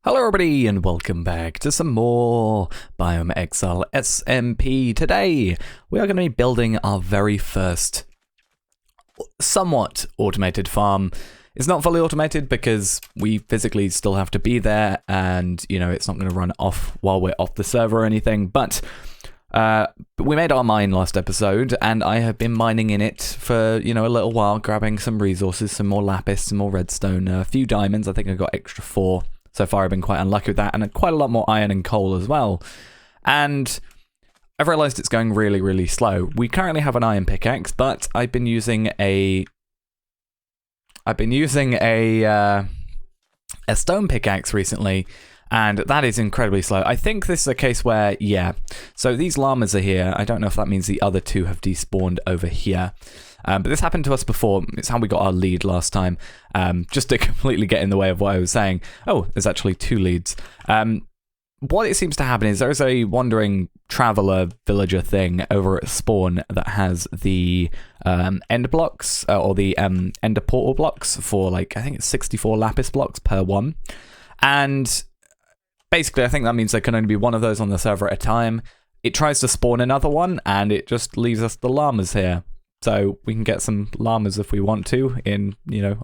Hello everybody and welcome back to some more Biome Exile SMP. Today we are going to be building our very first somewhat automated farm. It's not fully automated because we physically still have to be there and it's not going to run off while we're off the server or anything, but we made our mine last episode and I have been mining in it for a little while, grabbing some resources, some more lapis, some more redstone, a few diamonds. I think I got extra 4. So far I've been quite unlucky with that, and quite a lot more iron and coal as well. And I've realised it's going really, really slow. We currently have an iron pickaxe, but I've been using a stone pickaxe recently, and that is incredibly slow. I think this is a case where, so these llamas are here. I don't know if that means the other 2 have despawned over here. But this happened to us before. It's how we got our lead last time. Just to completely get in the way of what I was saying. Oh, there's actually 2 leads. What it seems to happen is there's a wandering traveler villager thing over at spawn that has the ender blocks, or the ender portal blocks for I think it's 64 lapis blocks per one. And basically I think that means there can only be one of those on the server at a time. It tries to spawn another one and it just leaves us the llamas here. So we can get some llamas if we want to in,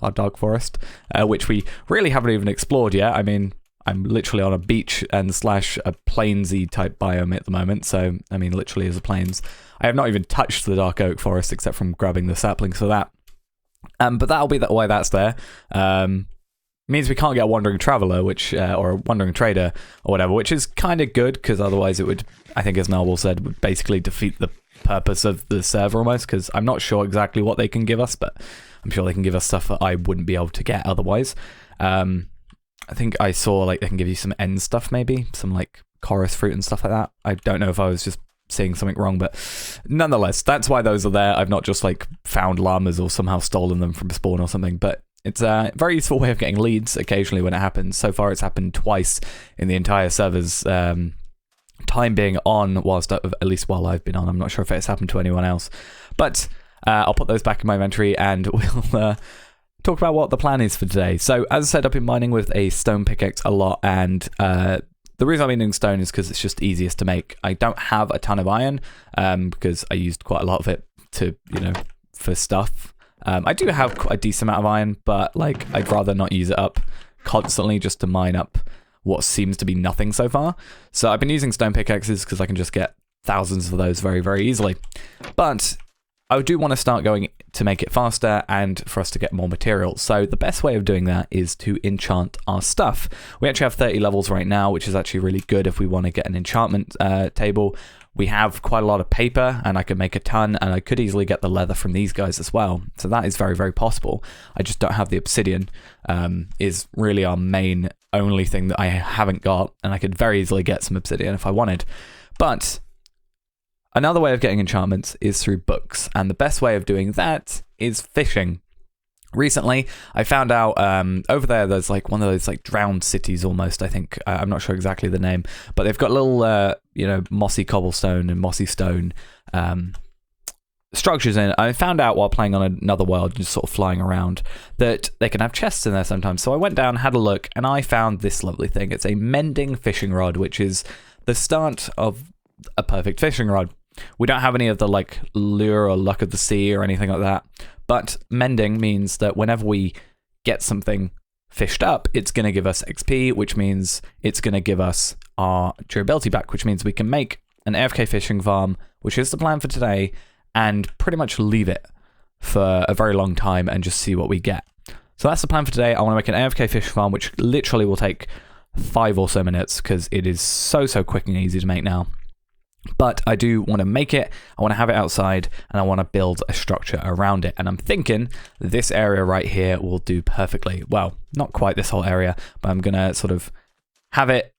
our dark forest, which we really haven't even explored yet. I mean, I'm literally on a beach and / a plainsy type biome at the moment. So, I mean, literally as a plains. I have not even touched the dark oak forest except from grabbing the saplings for that. But that'll be why that's there. Means we can't get a wandering traveler, or a wandering trader or whatever, which is kind of good because otherwise it would, I think as Narwhal said, would basically defeat the purpose of the server almost, because I'm not sure exactly what they can give us, but I'm sure they can give us stuff that I wouldn't be able to get otherwise. I think I saw they can give you some end stuff, maybe some chorus fruit and stuff like that. I don't know if I was just seeing something wrong, but nonetheless, that's why those are there. I've not just found llamas or somehow stolen them from spawn or something, but it's a very useful way of getting leads occasionally when it happens. So far it's happened twice in the entire server's time being on, at least while I've been on. I'm not sure if it's happened to anyone else, but I'll put those back in my inventory and we'll talk about what the plan is for today. So as I said, I've been mining with a stone pickaxe a lot, and the reason I'm mining stone is because it's just easiest to make. I don't have a ton of iron because I used quite a lot of it to for stuff. I do have a decent amount of iron, but I'd rather not use it up constantly just to mine up what seems to be nothing so far. So I've been using stone pickaxes because I can just get thousands of those very, very easily. But I do want to start going to make it faster and for us to get more materials. So the best way of doing that is to enchant our stuff. We actually have 30 levels right now, which is actually really good if we want to get an enchantment table. We have quite a lot of paper and I could make a ton, and I could easily get the leather from these guys as well. So that is very, very possible. I just don't have the obsidian, is really our main only thing that I haven't got, and I could very easily get some obsidian if I wanted. But another way of getting enchantments is through books, and the best way of doing that is fishing. Recently, I found out over there's one of those drowned cities almost, I think. I'm not sure exactly the name, but they've got little, mossy cobblestone and mossy stone structures in it. I found out while playing on another world, just sort of flying around, that they can have chests in there sometimes. So I went down, had a look, and I found this lovely thing. It's a mending fishing rod, which is the start of a perfect fishing rod. We don't have any of the lure or luck of the sea or anything like that. But mending means that whenever we get something fished up, it's going to give us XP, which means it's going to give us our durability back, which means we can make an AFK fishing farm, which is the plan for today, and pretty much leave it for a very long time and just see what we get. So that's the plan for today. I want to make an AFK fishing farm, which literally will take 5 or so minutes because it is so quick and easy to make now. But I do want to make it, I want to have it outside, and I want to build a structure around it. And I'm thinking this area right here will do perfectly. Well, not quite this whole area, but I'm going to sort of have it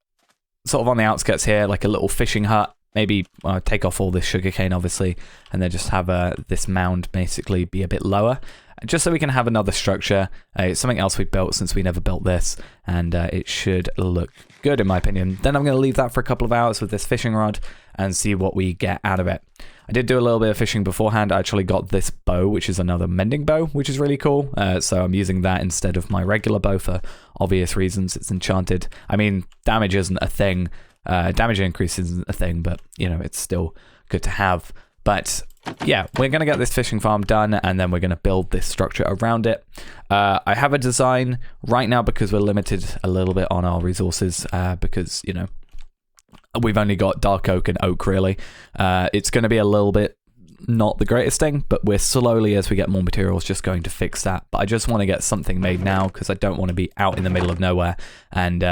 sort of on the outskirts here, like a little fishing hut, maybe take off all this sugarcane, obviously, and then just have this mound basically be a bit lower, just so we can have another structure. It's something else we built since we never built this, and it should look good in my opinion. Then I'm going to leave that for a couple of hours with this fishing rod and see what we get out of it. I did do a little bit of fishing beforehand. I actually got this bow, which is another mending bow, which is really cool. So I'm using that instead of my regular bow for obvious reasons. It's enchanted. I mean, damage isn't a thing. Damage increase isn't a thing, but, you know, it's still good to have. But yeah, we're going to get this fishing farm done, and then we're going to build this structure around it. I have a design right now because we're limited a little bit on our resources because, you know, we've only got dark oak and oak, really. It's going to be a little bit not the greatest thing, but we're slowly, as we get more materials, just going to fix that. But I just want to get something made now because I don't want to be out in the middle of nowhere and,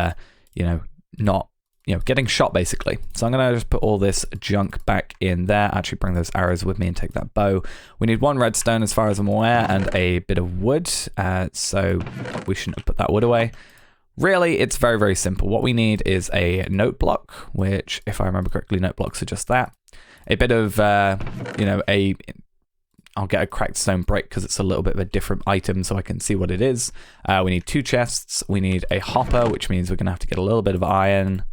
you know, not, you know, getting shot, basically. So I'm going to just put all this junk back in there. Actually bring those arrows with me and take that bow. We need 1 redstone as far as I'm aware and a bit of wood. So we shouldn't have put that wood away. Really, it's very, very simple. What we need is a note block, which, if I remember correctly, note blocks are just that. A bit of, you know, I'll get a cracked stone brick because it's a little bit of a different item so I can see what it is. We need 2 chests. We need a hopper, which means we're going to have to get a little bit of iron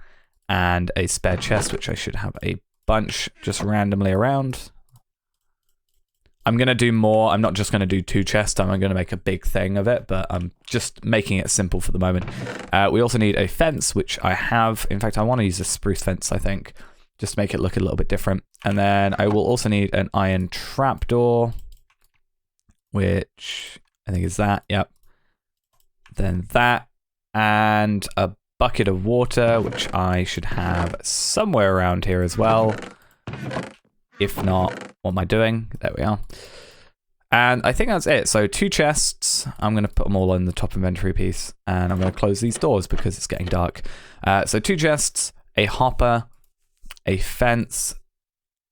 and a spare chest, which I should have a bunch just randomly around. I'm going to do more. I'm not just going to do 2 chests. I'm going to make a big thing of it, but I'm just making it simple for the moment. We also need a fence, which I have. In fact, I want to use a spruce fence, I think, just to make it look a little bit different. And then I will also need an iron trapdoor, which I think is that. Yep. Then that, and a bucket of water, which I should have somewhere around here as well. If not, what am I doing? There we are. And I think that's it. So 2 chests. I'm going to put them all in the top inventory piece. And I'm going to close these doors because it's getting dark. So 2 chests, a hopper, a fence,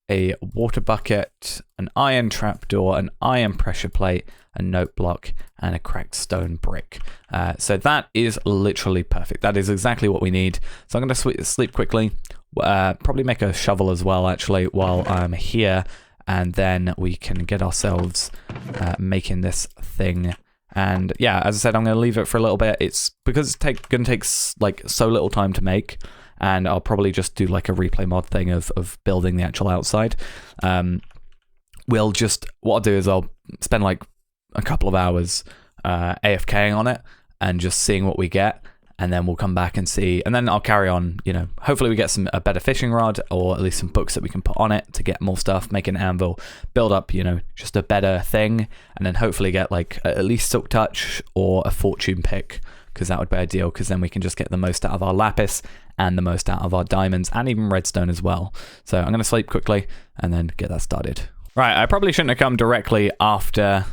a water bucket, an iron trapdoor, an iron pressure plate, a note block, and a cracked stone brick. So that is literally perfect. That is exactly what we need. So I'm going to sleep quickly. Probably make a shovel as well, actually, while I'm here, and then we can get ourselves making this thing. And yeah, as I said, I'm going to leave it for a little bit. It's because it's going to take like so little time to make, and I'll probably just do like a replay mod thing of building the actual outside. What I'll do is I'll spend like a couple of hours AFKing on it and just seeing what we get. And then we'll come back and see, and then I'll carry on, you know, hopefully we get a better fishing rod, or at least some books that we can put on it to get more stuff, make an anvil, build up, you know, just a better thing, and then hopefully get like at least silk touch or a fortune pick, because that would be ideal, because then we can just get the most out of our lapis and the most out of our diamonds and even redstone as well. So I'm going to sleep quickly and then get that started. Right, I probably shouldn't have come directly after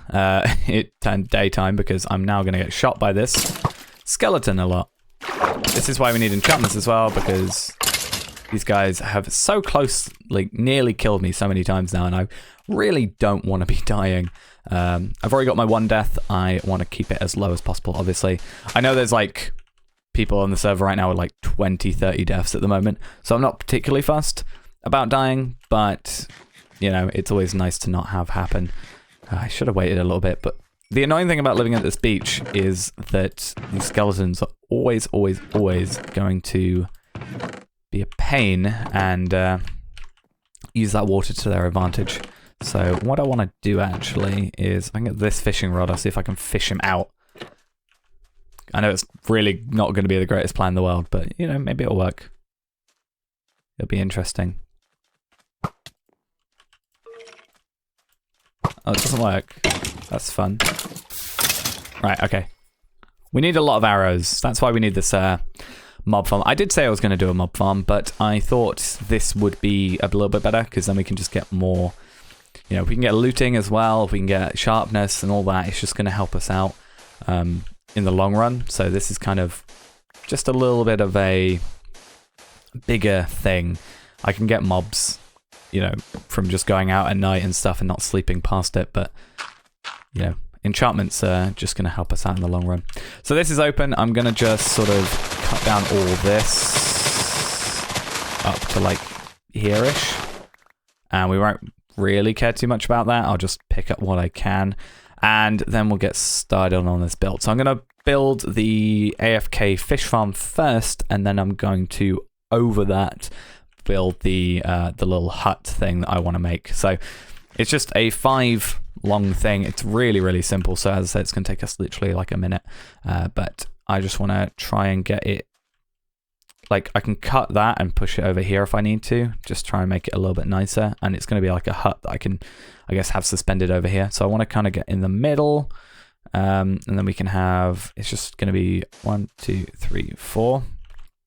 it turned daytime, because I'm now going to get shot by this skeleton a lot. This is why we need enchantments as well, because these guys have so close, like nearly killed me so many times now, and I really don't want to be dying. I've already got my 1 death. I want to keep it as low as possible, obviously. I know there's like people on the server right now with like 20, 30 deaths at the moment, so I'm not particularly fussed about dying, but, you know, it's always nice to not have happen. I should have waited a little bit, but the annoying thing about living at this beach is that these skeletons are always, always, always going to be a pain and use that water to their advantage. So what I want to do actually is, if I can get this fishing rod, I'll see if I can fish him out. I know it's really not going to be the greatest plan in the world, but, you know, maybe it'll work. It'll be interesting. Oh, it doesn't work. That's fun. Right, okay. We need a lot of arrows. That's why we need this mob farm. I did say I was going to do a mob farm, but I thought this would be a little bit better, because then we can just get more, you know, we can get looting as well, we can get sharpness and all that. It's just going to help us out in the long run. So this is kind of just a little bit of a bigger thing. I can get mobs, you know, from just going out at night and stuff and not sleeping past it, but, you know, enchantments are just going to help us out in the long run. So this is open. I'm going to just sort of cut down all this up to like here-ish. And we won't really care too much about that. I'll just pick up what I can. And then we'll get started on this build. So I'm going to build the AFK fish farm first, and then I'm going to, over that, build the little hut thing that I want to make. So it's just a 5 long thing. It's really, really simple. So as I said, it's going to take us literally like a minute. But I just want to try and get it, like I can cut that and push it over here if I need to, just try and make it a little bit nicer. And it's going to be like a hut that I can, I guess, have suspended over here. So I want to kind of get in the middle. And then we can have, it's just going to be 1, 2, 3, 4,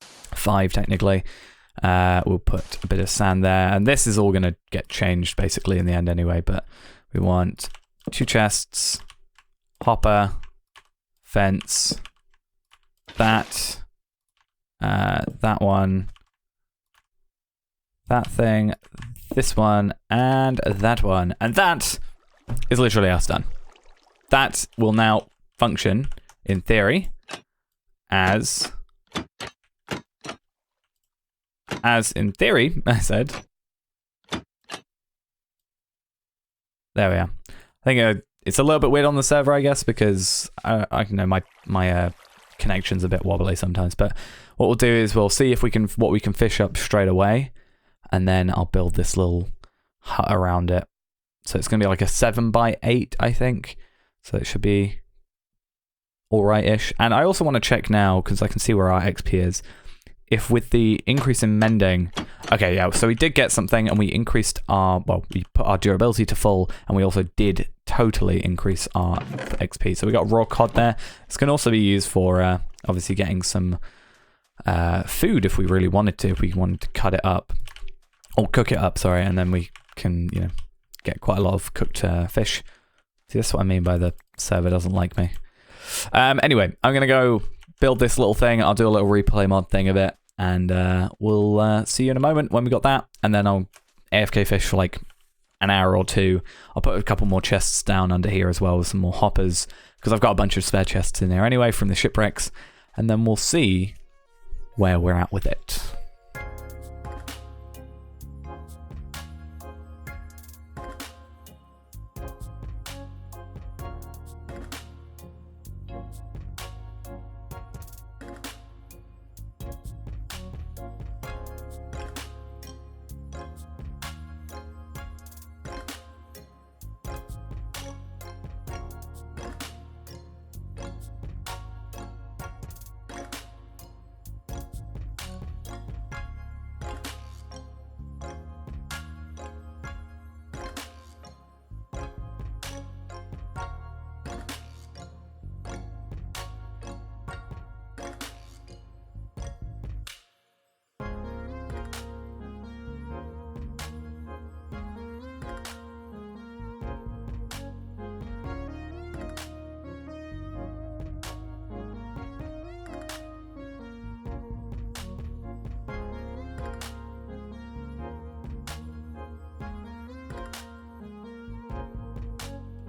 5 technically. We'll put a bit of sand there, and this is all going to get changed basically in the end anyway, but we want 2 chests, hopper, fence, that one, that thing, this one, and that one. And that is literally us done. That will now function, in theory, as in theory, I said. There we are. I think it's a little bit weird on the server, I guess, because I know my connection's a bit wobbly sometimes. But what we'll do is we'll see if what we can fish up straight away, and then I'll build this little hut around it. So it's gonna be like a 7x8, I think. So it should be alright-ish. And I also want to check now, because I can see where our XP is, if with the increase in mending, okay, yeah, so we did get something, and we increased we put our durability to full, and we also did totally increase our XP. So we got raw cod there. This can also be used for, obviously, getting some food if we really wanted to, if we wanted to cut it up, or cook it up, sorry, and then we can, you know, get quite a lot of cooked fish. See, that's what I mean by the server doesn't like me. Anyway, I'm going to go build this little thing. I'll do a little replay mod thing of it, and we'll see you in a moment when we got that, and then I'll AFK fish for like an hour or 2. I'll put a couple more chests down under here as well with some more hoppers, because I've got a bunch of spare chests in there anyway from the shipwrecks, and then we'll see where we're at with it.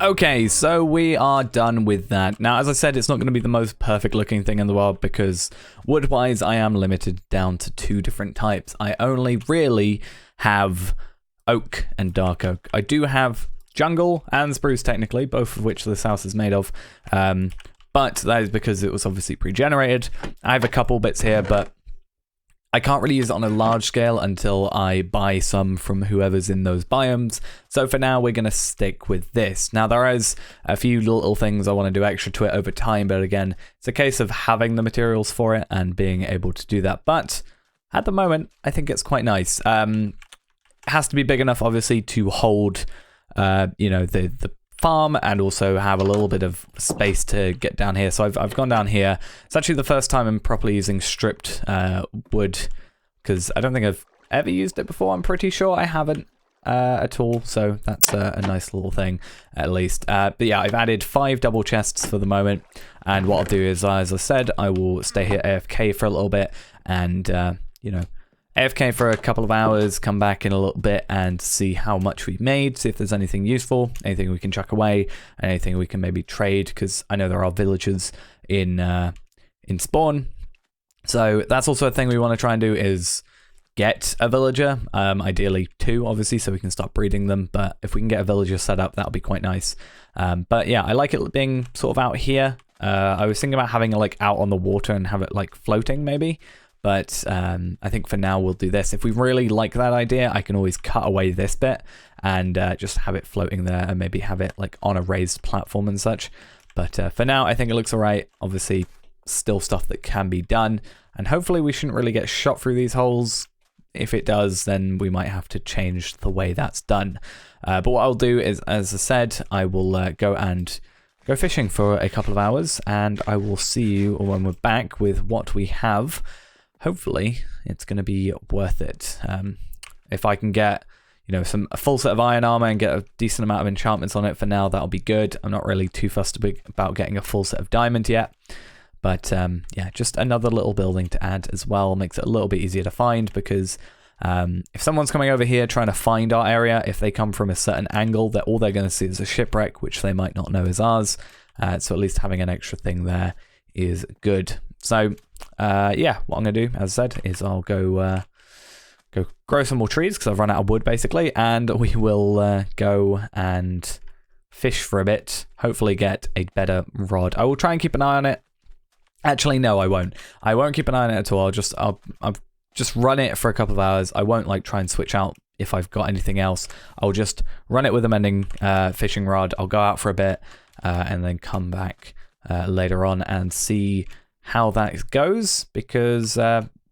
Okay, so we are done with that. Now, as I said, it's not going to be the most perfect looking thing in the world because wood-wise, I am limited down to 2 different types. I only really have oak and dark oak. I do have jungle and spruce, technically, both of which this house is made of. But that is because it was obviously pre-generated. I have a couple bits here, but I can't really use it on a large scale until I buy some from whoever's in those biomes. So for now, we're going to stick with this. Now, there is a few little things I want to do extra to it over time, but again, it's a case of having the materials for it and being able to do that. But at the moment, I think it's quite nice. It has to be big enough, obviously, to hold, you know, the farm and also have a little bit of space to get down here. So I've gone down here. It's actually the first time I'm properly using stripped wood because I don't think I've ever used it before. I'm pretty sure I haven't at all. So that's a nice little thing at least. But yeah, I've added 5 double chests for the moment. And what I'll do is, as I said, I will stay here AFK for a little bit and, you know, AFK for a couple of hours, come back in a little bit and see how much we've made, see if there's anything useful, anything we can chuck away, anything we can maybe trade, because I know there are villagers in spawn. So that's also a thing we want to try and do is get a villager, ideally 2 obviously, so we can start breeding them, but if we can get a villager set up, that'll be quite nice. But yeah, I like it being sort of out here. I was thinking about having it like out on the water and have it like floating maybe, but I think for now we'll do this. If we really like that idea, I can always cut away this bit and just have it floating there and maybe have it like on a raised platform and such. But for now, I think it looks alright. Obviously, still stuff that can be done, and hopefully we shouldn't really get shot through these holes. If it does, then we might have to change the way that's done. But what I'll do is, as I said, I will go fishing for a couple of hours, and I will see you when we're back with what we have. Hopefully, it's going to be worth it. If I can get, a full set of iron armor and get a decent amount of enchantments on it for now, that'll be good. I'm not really too fussed about getting a full set of diamond yet. But yeah, just another little building to add as well. Makes it a little bit easier to find, because if someone's coming over here trying to find our area, if they come from a certain angle, all they're going to see is a shipwreck, which they might not know is ours. So at least having an extra thing there is good. So yeah, what I'm going to do, as I said, is I'll go grow some more trees, because I've run out of wood basically, and we will go and fish for a bit, hopefully get a better rod. I will try and keep an eye on it. Actually, no, I won't. I won't keep an eye on it at all. I'll just run it for a couple of hours. I won't like try and switch out if I've got anything else. I'll just run it with a mending fishing rod. I'll go out for a bit and then come back later on and see how that goes. Because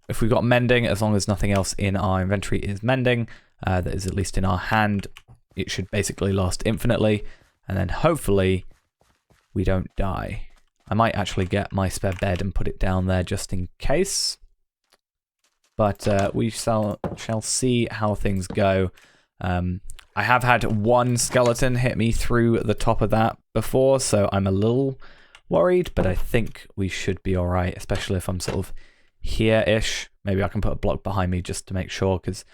if we've got mending, as long as nothing else in our inventory is mending, that is at least in our hand, it should basically last infinitely. And then hopefully we don't die. I might actually get my spare bed and put it down there just in case. But we shall see how things go. I have had one skeleton hit me through the top of that before, so I'm a little worried, but I think we should be alright, especially if I'm sort of here-ish. Maybe I can put a block behind me just to make sure, because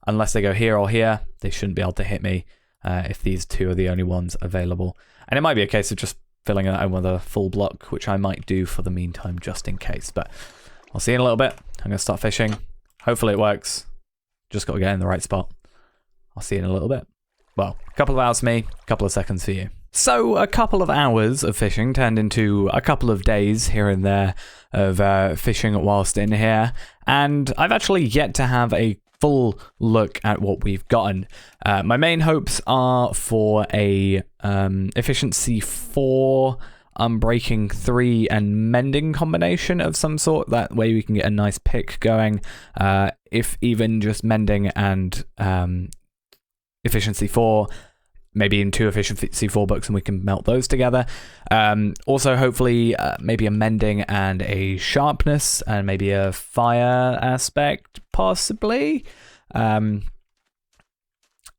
unless they go here or here, they shouldn't be able to hit me if these 2 are the only ones available. And it might be a case of just filling it out with a full block, which I might do for the meantime, just in case. But I'll see you in a little bit. I'm going to start fishing. Hopefully it works. Just got to get in the right spot. I'll see you in a little bit. Well, a couple of hours for me, a couple of seconds for you. So a couple of hours of fishing turned into a couple of days here and there of fishing whilst in here. And I've actually yet to have a full look at what we've gotten. My main hopes are for a efficiency 4, unbreaking 3, and mending combination of some sort. That way we can get a nice pick going. If even just mending and efficiency 4, maybe in 2 efficiency 4 books, and we can melt those together. Also, hopefully, maybe a mending and a sharpness, and maybe a fire aspect, possibly.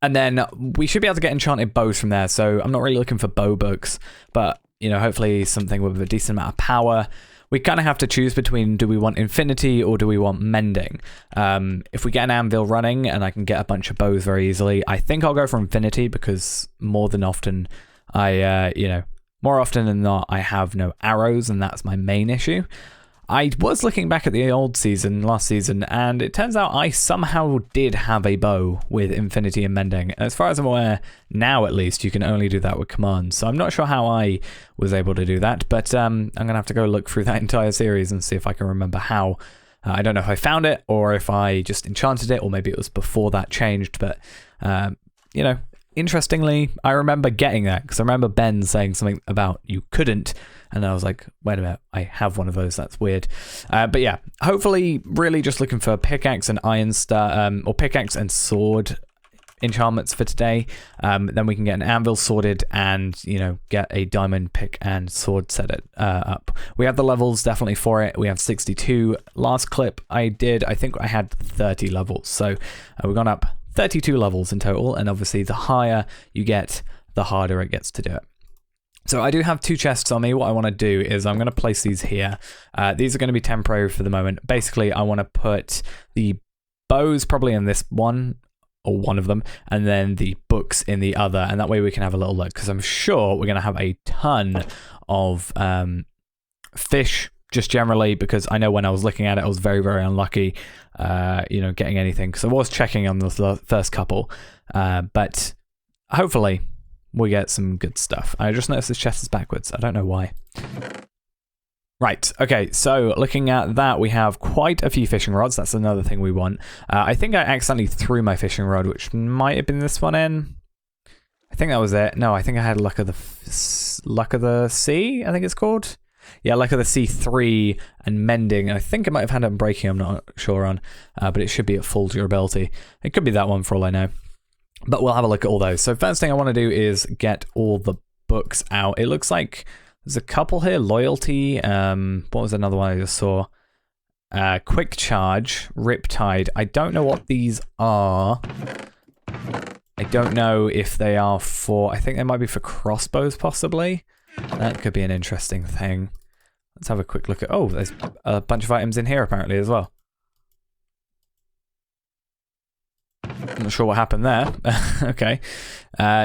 And then we should be able to get enchanted bows from there. So I'm not really looking for bow books, but hopefully something with a decent amount of power. We kind of have to choose between, do we want infinity or do we want mending? If we get an anvil running and I can get a bunch of bows very easily, I think I'll go for infinity, because more than often more often than not, I have no arrows, and that's my main issue. I was looking back at the old season, last season, and it turns out I somehow did have a bow with infinity and mending. As far as I'm aware, now at least, you can only do that with commands. So I'm not sure how I was able to do that, but I'm going to have to go look through that entire series and see if I can remember how. I don't know if I found it or if I just enchanted it, or maybe it was before that changed, but, interestingly, I remember getting that, because I remember Ben saying something about you couldn't, and I was like, wait a minute, I have one of those, that's weird. But yeah, hopefully really just looking for pickaxe and iron star, or pickaxe and sword enchantments for today. Then we can get an anvil sorted and, get a diamond pick and sword set it up. We have the levels definitely for it. We have 62. Last clip I think I had 30 levels. So we've gone up 32 levels in total, and obviously the higher you get, the harder it gets to do it. So I do have 2 chests on me. What I want to do is I'm going to place these here. These are going to be temporary for the moment. Basically, I want to put the bows probably in this one, or one of them, and then the books in the other, and that way we can have a little look, because I'm sure we're going to have a ton of fish just generally because I know when I was looking at it, I was very, very unlucky, getting anything. Because I was checking on the first couple, but hopefully we get some good stuff. I just noticed this chest is backwards. I don't know why. Right, okay, so looking at that, we have quite a few fishing rods. That's another thing we want. I think I accidentally threw my fishing rod, which might have been this one in. I think that was it. No, I think I had Luck of the Sea, I think it's called. Yeah, Luck of the Sea 3 and Mending. I think it might have had Unbreaking, I'm not sure on, but it should be at full durability. It could be that one for all I know. But we'll have a look at all those. So first thing I want to do is get all the books out. It looks like there's a couple here. Loyalty. What was another one I just saw? Quick Charge, Riptide. I don't know what these are. I don't know if they are for... I think they might be for crossbows, possibly. That could be an interesting thing. Let's have a quick look at... Oh, there's a bunch of items in here, apparently, as well. I'm not sure what happened there. Okay.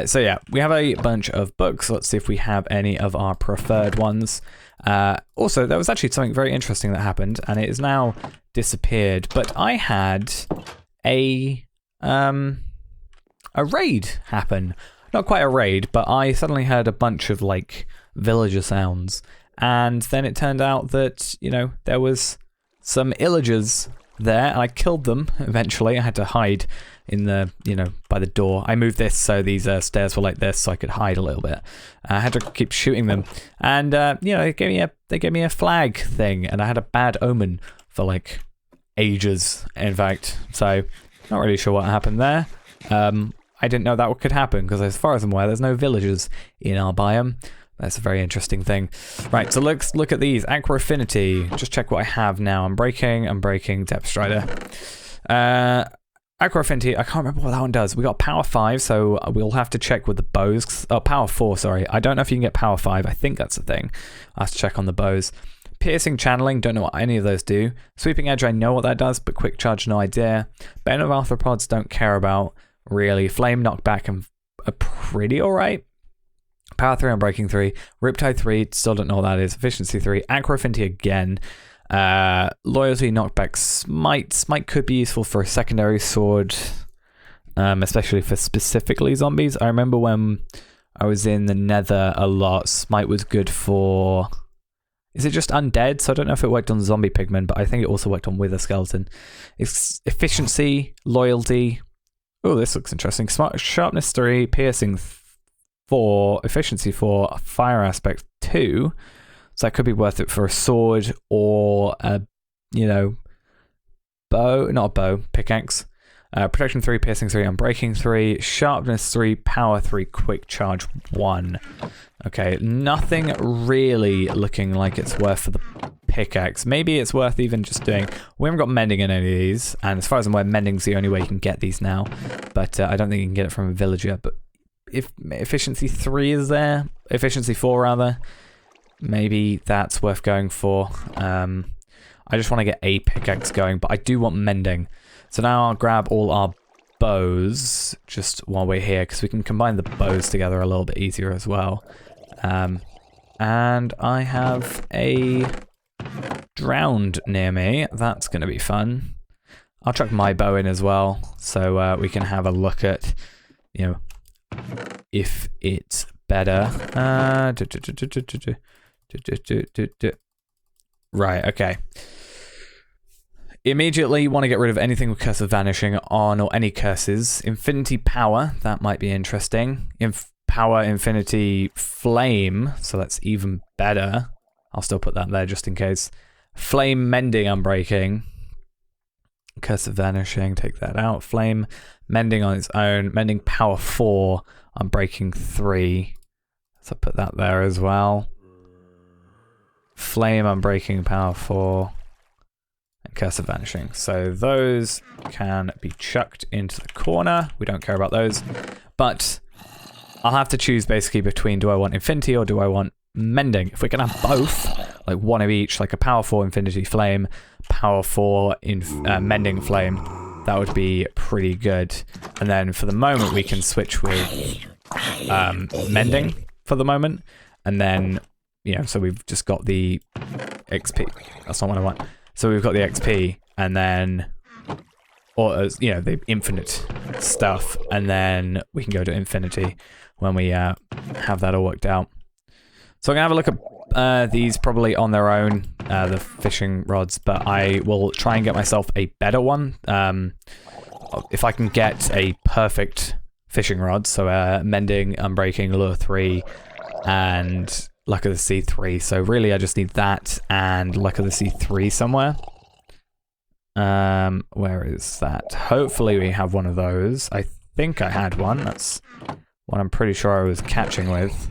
So yeah, we have a bunch of books. Let's see if we have any of our preferred ones. Also, there was actually something very interesting that happened, and it has now disappeared. But I had a raid happen. Not quite a raid, but I suddenly heard a bunch of like villager sounds, and then it turned out that there was some illagers there, and I killed them eventually. I had to hide in the, by the door. I moved this so these stairs were like this so I could hide a little bit. I had to keep shooting them. And, they gave me a flag thing, and I had a bad omen for like ages, in fact. So, not really sure what happened there. I didn't know that could happen because as far as I'm aware, there's no villagers in our biome. That's a very interesting thing. Right, so let's look at these. Aqua Affinity. Just check what I have now. I'm breaking. Depth Strider. Aqua Affinity. I can't remember what that one does. We got Power 5, so we'll have to check with the bows. Oh, Power 4, sorry. I don't know if you can get Power 5. I think that's the thing. I'll have to check on the bows. Piercing Channeling. Don't know what any of those do. Sweeping Edge, I know what that does, but Quick Charge, no idea. Bane of Arthropods, don't care about, really. Flame Knockback are pretty alright. Power 3 on Breaking 3, Riptide 3, still don't know what that is, Efficiency 3, Aqua Affinity again, Loyalty, Knockback, Smite could be useful for a secondary sword, especially for specifically zombies. I remember when I was in the Nether a lot, Smite was good for... Is it just undead? So I don't know if it worked on zombie pigmen, but I think it also worked on Wither Skeleton. It's Efficiency, Loyalty... Oh, this looks interesting. Sharpness 3, Piercing 4, Efficiency 4, Fire Aspect 2. So that could be worth it for a sword or a, bow, not a bow, pickaxe. Protection 3, Piercing 3, Unbreaking 3, Sharpness 3, Power 3, Quick Charge 1. Okay, nothing really looking like it's worth for the pickaxe. Maybe it's worth even just doing... We haven't got Mending in any of these, and as far as I'm aware, Mending's the only way you can get these now. But I don't think you can get it from a villager. But if Efficiency 3 is there, Efficiency 4 rather, maybe that's worth going for. I just want to get a pickaxe going, but I do want Mending. So now I'll grab all our bows just while we're here, because we can combine the bows together a little bit easier as well. And I have a drowned near me. That's going to be fun. I'll chuck my bow in as well, so we can have a look at, if it's better. Right, okay. Immediately want to get rid of anything with Curse of Vanishing on, or any curses. Infinity Power, that might be interesting. Power, Infinity Flame, so that's even better. I'll still put that there just in case. Flame Mending, Unbreaking. Curse of Vanishing, take that out. Flame Mending on its own. Mending Power 4, Unbreaking 3. So put that there as well. Flame, Unbreaking, Power 4. And Curse of Vanishing. So those can be chucked into the corner. We don't care about those. But I'll have to choose basically between, do I want Infinity or do I want Mending? If we can have both, like one of each, like a Power 4 Infinity Flame, Power 4 Mending Flame, that would be pretty good. And then for the moment we can switch with Mending for the moment. And then you know, so we've just got the XP. That's not what I want. So we've got the XP, and then, or you know, the infinite stuff, and then we can go to infinity when we have that all worked out. So I'm gonna have a look at these probably on their own, the fishing rods, but I will try and get myself a better one. If I can get a perfect fishing rod, so mending, unbreaking, lure 3, and luck of the sea 3. So really I just need that and luck of the sea 3 somewhere. Where is that? Hopefully we have one of those. I think I had one. That's what I'm pretty sure I was catching with.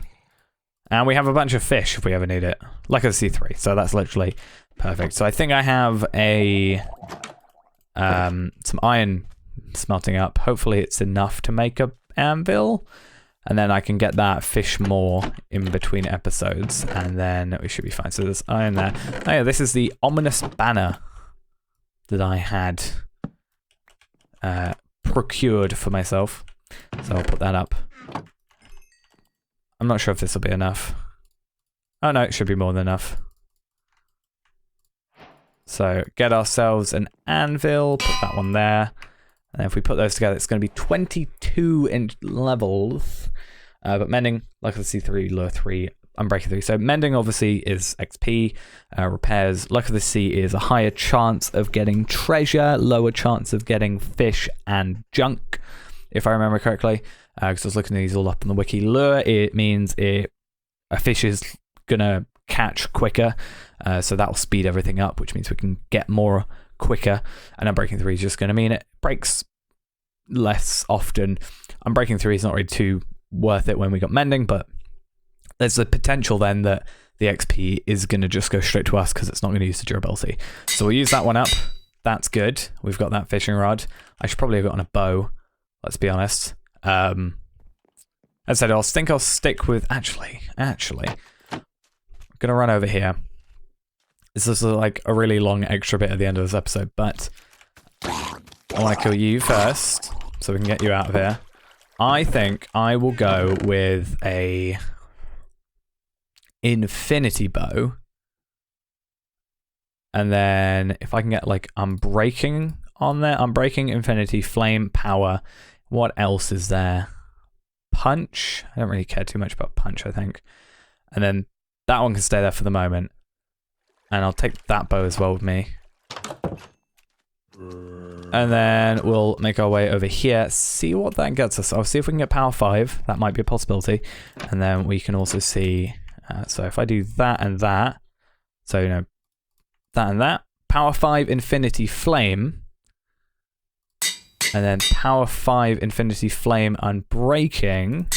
And we have a bunch of fish if we ever need it. Luck of the sea 3. So that's literally perfect. So I think I have a some iron smelting up. Hopefully it's enough to make a anvil. And then I can get that fish more in between episodes. And then we should be fine. So there's iron there. Oh yeah, this is the ominous banner that I had procured for myself. So I'll put that up. I'm not sure if this will be enough. Oh no, it should be more than enough. So get ourselves an anvil, put that one there. And if we put those together, it's going to be 22 in levels. But mending, luck of the sea 3, lure 3, unbreaking 3. So mending obviously is XP. Repairs, luck of the sea is a higher chance of getting treasure, lower chance of getting fish and junk, if I remember correctly. Because I was looking these all up on the wiki. Lure, it means a fish is going to catch quicker. So that will speed everything up, which means we can get more quicker. And unbreaking 3 is just going to mean it breaks less often. Unbreaking 3 is not really too worth it when we got mending, but there's the potential then that the XP is going to just go straight to us because it's not going to use the durability. So we'll use that one up. That's good. We've got that fishing rod. I should probably have gotten a bow, let's be honest. As I said, I'll stick with... Actually, I'm going to run over here. This is like a really long extra bit at the end of this episode, but I want to kill you first so we can get you out of here. I think I will go with a infinity bow. And then if I can get like unbreaking on there, unbreaking, infinity, flame, power. What else is there? Punch. I don't really care too much about punch, I think. And then that one can stay there for the moment. And I'll take that bow as well with me. And then we'll make our way over here, see what that gets us. I'll see if we can get power 5. That might be a possibility. And then we can also see, so if I do that and that, so, you know, that and that, power 5 infinity flame, and then power 5 infinity flame unbreaking.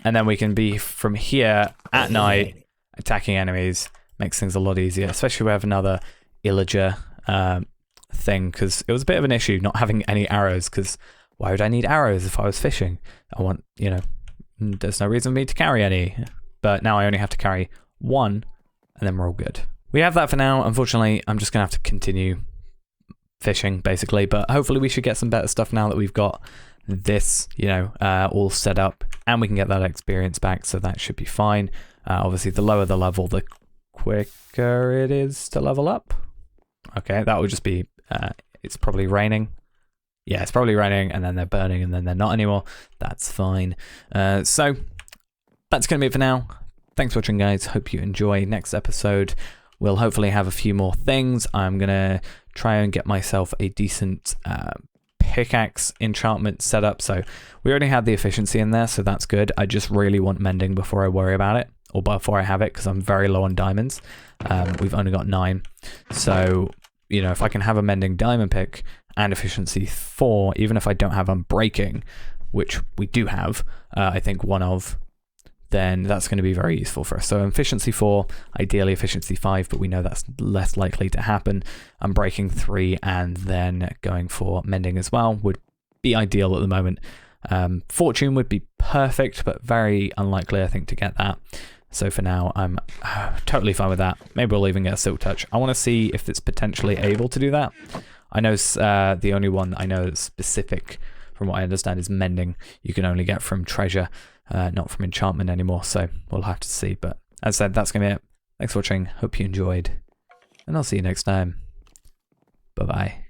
And then we can be from here at night attacking enemies. Makes things a lot easier, especially if we have another illager thing, because it was a bit of an issue not having any arrows, because why would I need arrows if I was fishing? I want, you know, there's no reason for me to carry any. But now I only have to carry one, and then we're all good. We have that for now. Unfortunately, I'm just going to have to continue fishing, basically, but hopefully we should get some better stuff now that we've got this, you know, all set up, and we can get that experience back, so that should be fine. Obviously, the lower the level, the quicker it is to level up. Okay, that would just be, it's probably raining. Yeah, it's probably raining, and then they're burning, and then they're not anymore. That's fine. So, that's going to be it for now. Thanks for watching, guys. Hope you enjoy. Next episode, we'll hopefully have a few more things. I'm going to try and get myself a decent pickaxe enchantment set up. So, we already had the efficiency in there, so that's good. I just really want mending before I worry about it, or before I have it, because I'm very low on diamonds. We've only got 9. So, you know, if I can have a mending diamond pick and efficiency 4, even if I don't have unbreaking, which we do have, I think one of, then that's going to be very useful for us. So efficiency 4, ideally efficiency 5, but we know that's less likely to happen. Unbreaking 3, and then going for mending as well would be ideal at the moment. Fortune would be perfect, but very unlikely, I think, to get that. So for now, I'm totally fine with that. Maybe we'll even get a Silk Touch. I want to see if it's potentially able to do that. I know the only one I know that's specific, from what I understand, is mending. You can only get from treasure. not from enchantment anymore, so we'll have to see. But as I said, that's going to be it. Thanks for watching, hope you enjoyed, and I'll see you next time. Bye-bye.